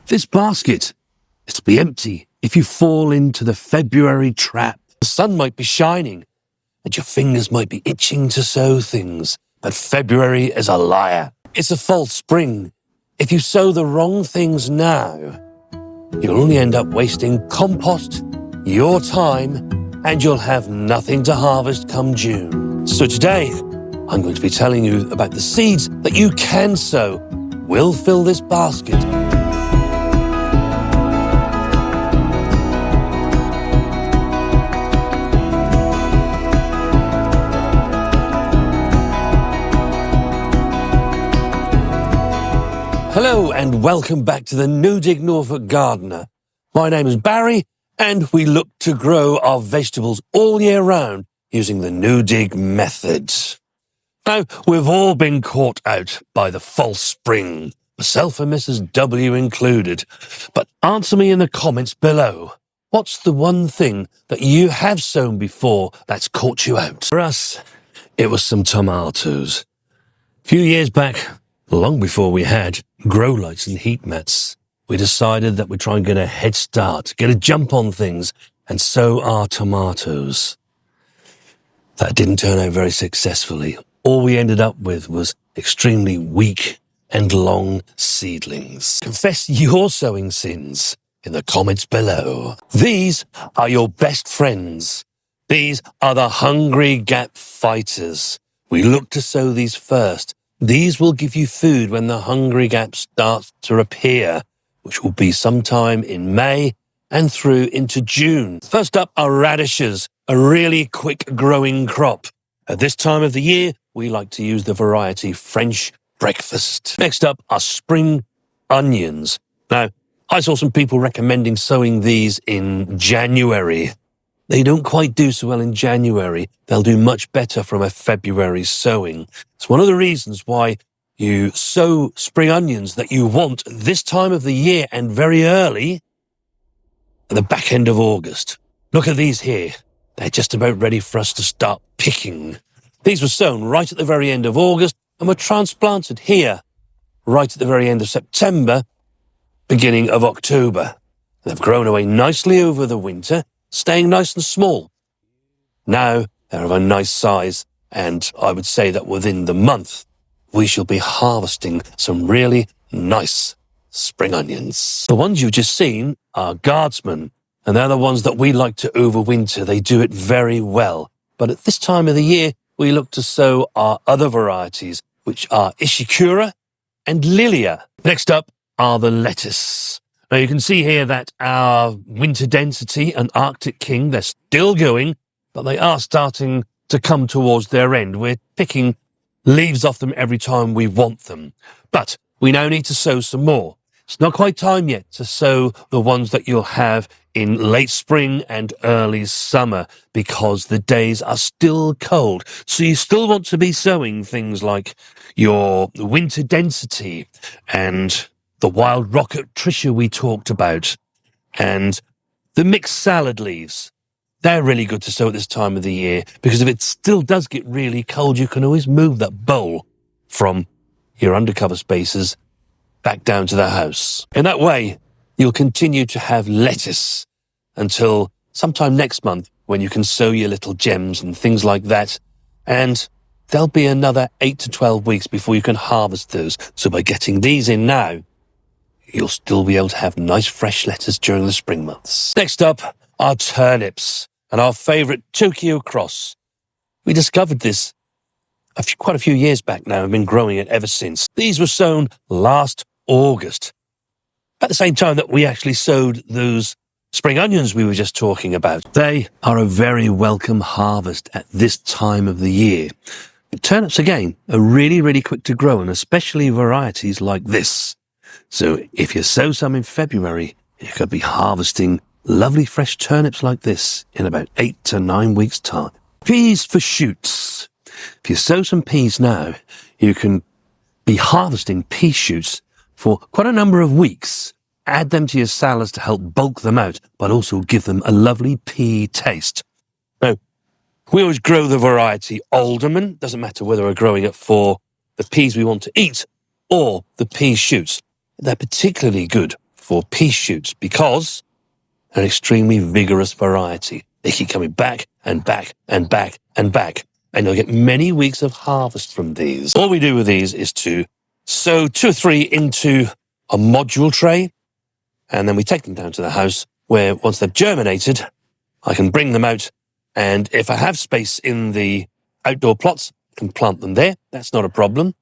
This basket is to be empty if you fall into the February trap. The sun might be shining and your fingers might be itching to sow things, but February is a liar. It's a false spring. If you sow the wrong things now, you'll only end up wasting compost, your time, and you'll have nothing to harvest come June. So today, I'm going to be telling you about the seeds that you can sow will fill this basket. Hello and welcome back to the New Dig Norfolk Gardener. My name is Barry and we look to grow our vegetables all year round using the New Dig method. Now, we've all been caught out by the false spring, myself and Mrs. W included. But answer me in the comments below. What's the one thing that you have sown before that's caught you out? For us, it was some tomatoes. A few years back, long before we had grow lights and heat mats, we decided that we'd try and get a head start, get a jump on things, and sow our tomatoes. That didn't turn out very successfully. All we ended up with was extremely weak and long seedlings. Confess your sowing sins in the comments below. These are your best friends. These are the hungry gap fighters. We look to sow these first. These will give you food when the hungry gap starts to appear, which will be sometime in May and through into June. First up are radishes, a really quick growing crop. At this time of the year, we like to use the variety French breakfast. Next up are spring onions. Now, I saw some people recommending sowing these in January. They don't quite do so well in January. They'll do much better from a February sowing. It's one of the reasons why you sow spring onions that you want this time of the year and very early at the back end of August. Look at these here. They're just about ready for us to start picking. These were sown right at the very end of August and were transplanted here right at the very end of September, beginning of October. They've grown away nicely over the winter, staying nice and small. Now they're of a nice size, and I would say that within the month, we shall be harvesting some really nice spring onions. The ones you've just seen are guardsmen, and they're the ones that we like to overwinter. They do it very well. But at this time of the year, we look to sow our other varieties, which are Ishikura and Lilia. Next up are the lettuce. Now you can see here that our Winter Density and Arctic King, they're still going, but they are starting to come towards their end. We're picking leaves off them every time we want them. But we now need to sow some more. It's not quite time yet to sow the ones that you'll have in late spring and early summer because the days are still cold. So you still want to be sowing things like your Winter Density and the Wild Rocket Tricia we talked about and the mixed salad leaves. They're really good to sow at this time of the year because if it still does get really cold, you can always move that bowl from your undercover spaces back down to the house. In that way, you'll continue to have lettuce until sometime next month when you can sow your little gems and things like that. And there'll be another 8 to 12 weeks before you can harvest those. So by getting these in now, you'll still be able to have nice fresh lettuce during the spring months. Next up are turnips and our favourite Tokyo Cross. We discovered this quite a few years back now and been growing it ever since. These were sown last August, at the same time that we actually sowed those spring onions we were just talking about. They are a very welcome harvest at this time of the year. But turnips, again, are really, really quick to grow, and especially varieties like this. So if you sow some in February, you could be harvesting lovely fresh turnips like this in about 8 to 9 weeks' time. Peas for shoots. If you sow some peas now, you can be harvesting pea shoots for quite a number of weeks. Add them to your salads to help bulk them out, but also give them a lovely pea taste. Now, we always grow the variety Alderman. Doesn't matter whether we're growing it for the peas we want to eat or the pea shoots. They're particularly good for pea shoots because they're an extremely vigorous variety. They keep coming back and back and back and back, and you'll get many weeks of harvest from these. All we do with these is to sow 2 or 3 into a module tray, and then we take them down to the house where once they've germinated, I can bring them out, and if I have space in the outdoor plots, I can plant them there. That's not a problem.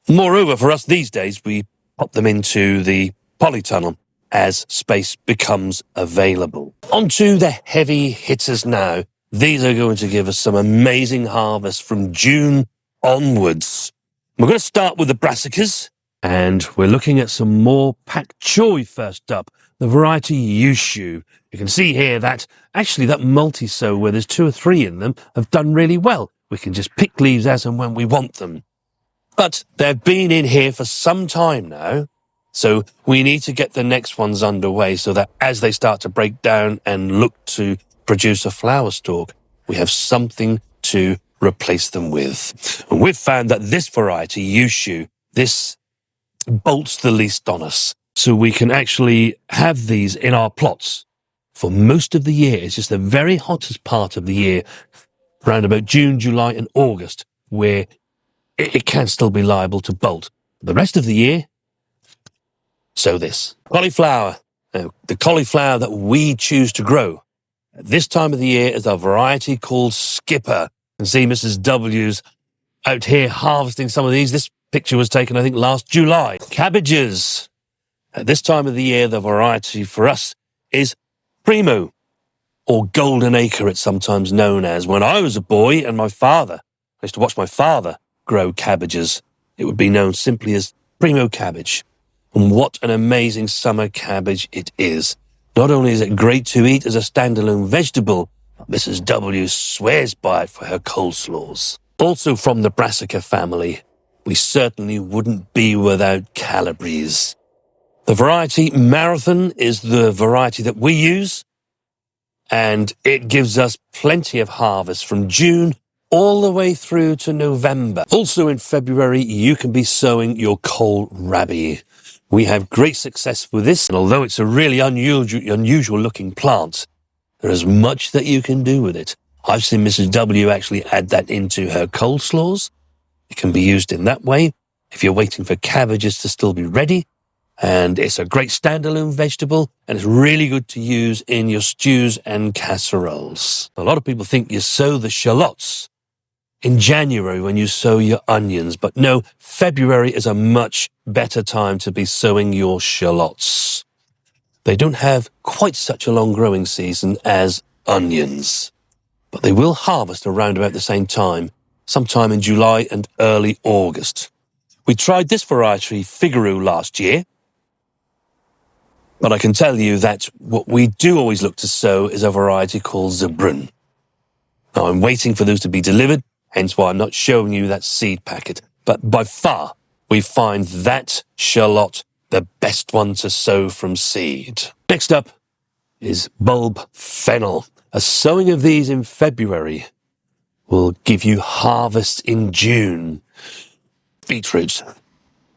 Moreover, for us these days, we pop them into the polytunnel as space becomes available. Onto the heavy hitters now. These are going to give us some amazing harvest from June onwards. We're going to start with the Brassicas, and we're looking at some more pak Choi first up, the variety Yushu. You can see here that actually that multi-sow where there's 2 or 3 in them have done really well. We can just pick leaves as and when we want them. But they've been in here for some time now, so we need to get the next ones underway so that as they start to break down and look to produce a flower stalk, we have something to replace them with. And we've found that this variety, Yushu, this bolts the least on us. So we can actually have these in our plots for most of the year. It's just the very hottest part of the year, around about June, July and August, where it can still be liable to bolt. The rest of the year, sow this. Cauliflower. Now, the cauliflower that we choose to grow at this time of the year is a variety called Skipper. You can see Mrs. W's out here harvesting some of these. This picture was taken, I think, last July. Cabbages. At this time of the year, the variety for us is Primo, or Golden Acre, it's sometimes known as. When I was a boy and I used to watch my father grow cabbages, it would be known simply as Primo cabbage. And what an amazing summer cabbage it is. Not only is it great to eat as a standalone vegetable, but Mrs. W swears by it for her coleslaws. Also from the Brassica family, we certainly wouldn't be without Calabrese. The variety Marathon is the variety that we use, and it gives us plenty of harvest from June all the way through to November. Also in February, you can be sowing your kohlrabi. We have great success with this, and although it's a really unusual looking plant, there is much that you can do with it. I've seen Mrs. W actually add that into her coleslaws. It can be used in that way if you're waiting for cabbages to still be ready. And it's a great standalone vegetable, and it's really good to use in your stews and casseroles. A lot of people think you sow the shallots in January when you sow your onions, but no, February is a much better time to be sowing your shallots. They don't have quite such a long growing season as onions, but they will harvest around about the same time, sometime in July and early August. We tried this variety Figaro last year, but I can tell you that what we do always look to sow is a variety called Zebrun. Now, I'm waiting for those to be delivered, hence why I'm not showing you that seed packet. But by far, we find that shallot the best one to sow from seed. Next up is bulb fennel. A sowing of these in February will give you harvest in June. Beetroot.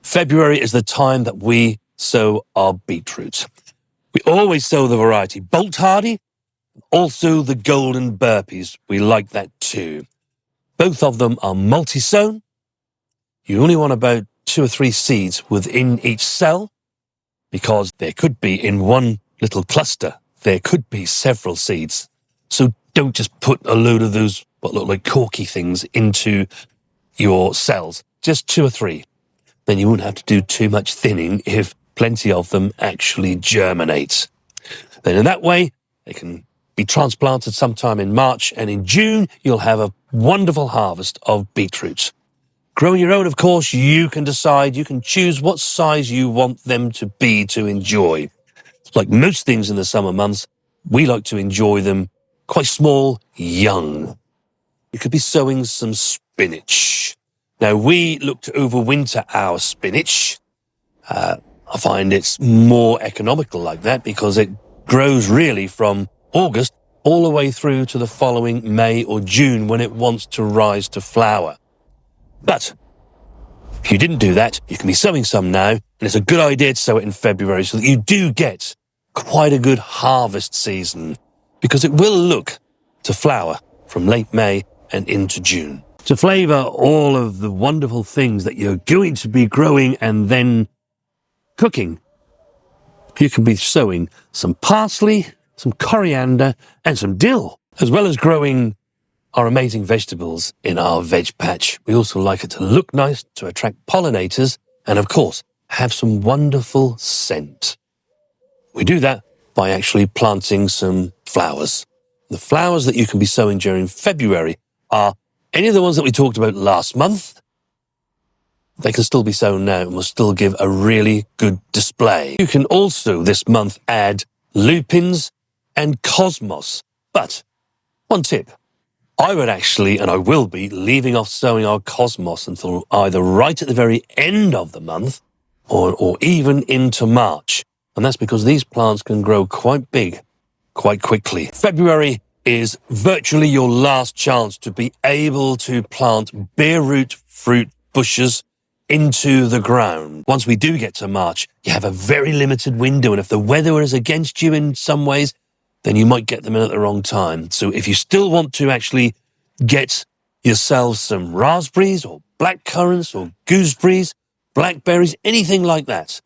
February is the time that we sow our beetroot. We always sow the variety Bolt Hardy, also the golden burpees. We like that too. Both of them are multi-sown. You only want about 2 or 3 seeds within each cell, because there could be in one little cluster, there could be several seeds. So don't just put a load of those what look like corky things into your cells. Just 2 or 3. Then you won't have to do too much thinning if plenty of them actually germinate. Then in that way, they can be transplanted sometime in March, and in June, you'll have a wonderful harvest of beetroot. Growing your own, of course, you can decide, you can choose what size you want them to be to enjoy. Like most things in the summer months, we like to enjoy them quite small, young. You could be sowing some spinach. Now, we look to overwinter our spinach. I find it's more economical like that because it grows really from August all the way through to the following May or June when it wants to rise to flower. But If you didn't do that, you can be sowing some now, and it's a good idea to sow it in February so that you do get quite a good harvest season, because it will look to flower from late May and into June. To flavour all of the wonderful things that you're going to be growing and then cooking, you can be sowing some parsley, some coriander and some dill, as well as growing our amazing vegetables in our veg patch. We also like it to look nice, to attract pollinators, and of course, have some wonderful scent. We do that by actually planting some flowers. The flowers that you can be sowing during February are any of the ones that we talked about last month. They can still be sown now and will still give a really good display. You can also this month add lupins and cosmos. But one tip, I would actually, and I will be, leaving off sowing our cosmos until either right at the very end of the month or even into March. And that's because these plants can grow quite big quite quickly. February is virtually your last chance to be able to plant bare root fruit bushes into the ground. Once we do get to March, you have a very limited window, and if the weather is against you in some ways, then you might get them in at the wrong time. So if you still want to actually get yourselves some raspberries or blackcurrants or gooseberries, blackberries, anything like that,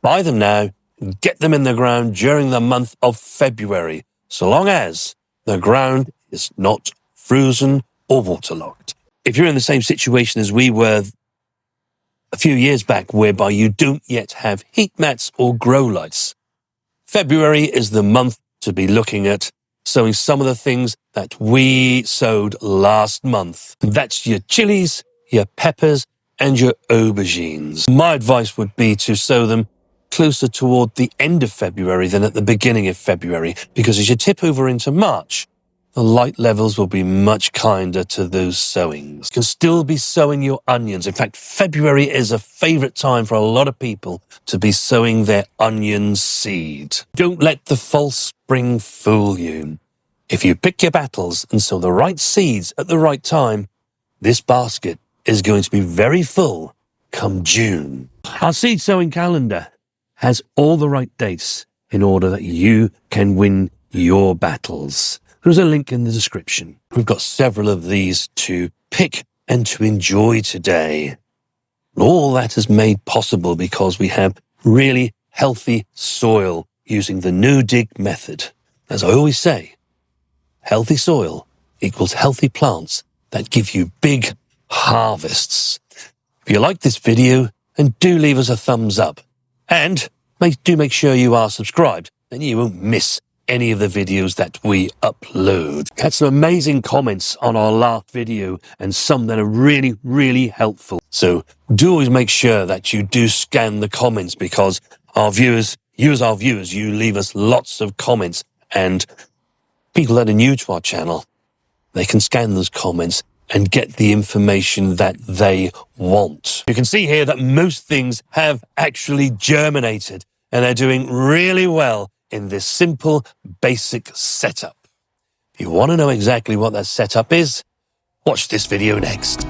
buy them now and get them in the ground during the month of February, so long as the ground is not frozen or waterlogged. If you're in the same situation as we were a few years back, whereby you don't yet have heat mats or grow lights, February is the month to be looking at sowing some of the things that we sowed last month. That's your chilies, your peppers, and your aubergines. My advice would be to sow them closer toward the end of February than at the beginning of February, because as you tip over into March, the light levels will be much kinder to those sowings. You can still be sowing your onions. In fact, February is a favourite time for a lot of people to be sowing their onion seed. Don't let the false spring fool you. If you pick your battles and sow the right seeds at the right time, this basket is going to be very full come June. Our seed sowing calendar has all the right dates in order that you can win your battles. There's a link in the description. We've got several of these to pick and to enjoy today. All that is made possible because we have really healthy soil using the no-dig method. As I always say, healthy soil equals healthy plants that give you big harvests. If you like this video, then do leave us a thumbs up. And do make sure you are subscribed, then you won't miss any of the videos that we upload. Had some amazing comments on our last video and some that are really, really helpful. So do always make sure that you do scan the comments, because our viewers, you as our viewers, you leave us lots of comments, and people that are new to our channel, they can scan those comments and get the information that they want. You can see here that most things have actually germinated and they're doing really well in this simple, basic setup. If you want to know exactly what that setup is, watch this video next.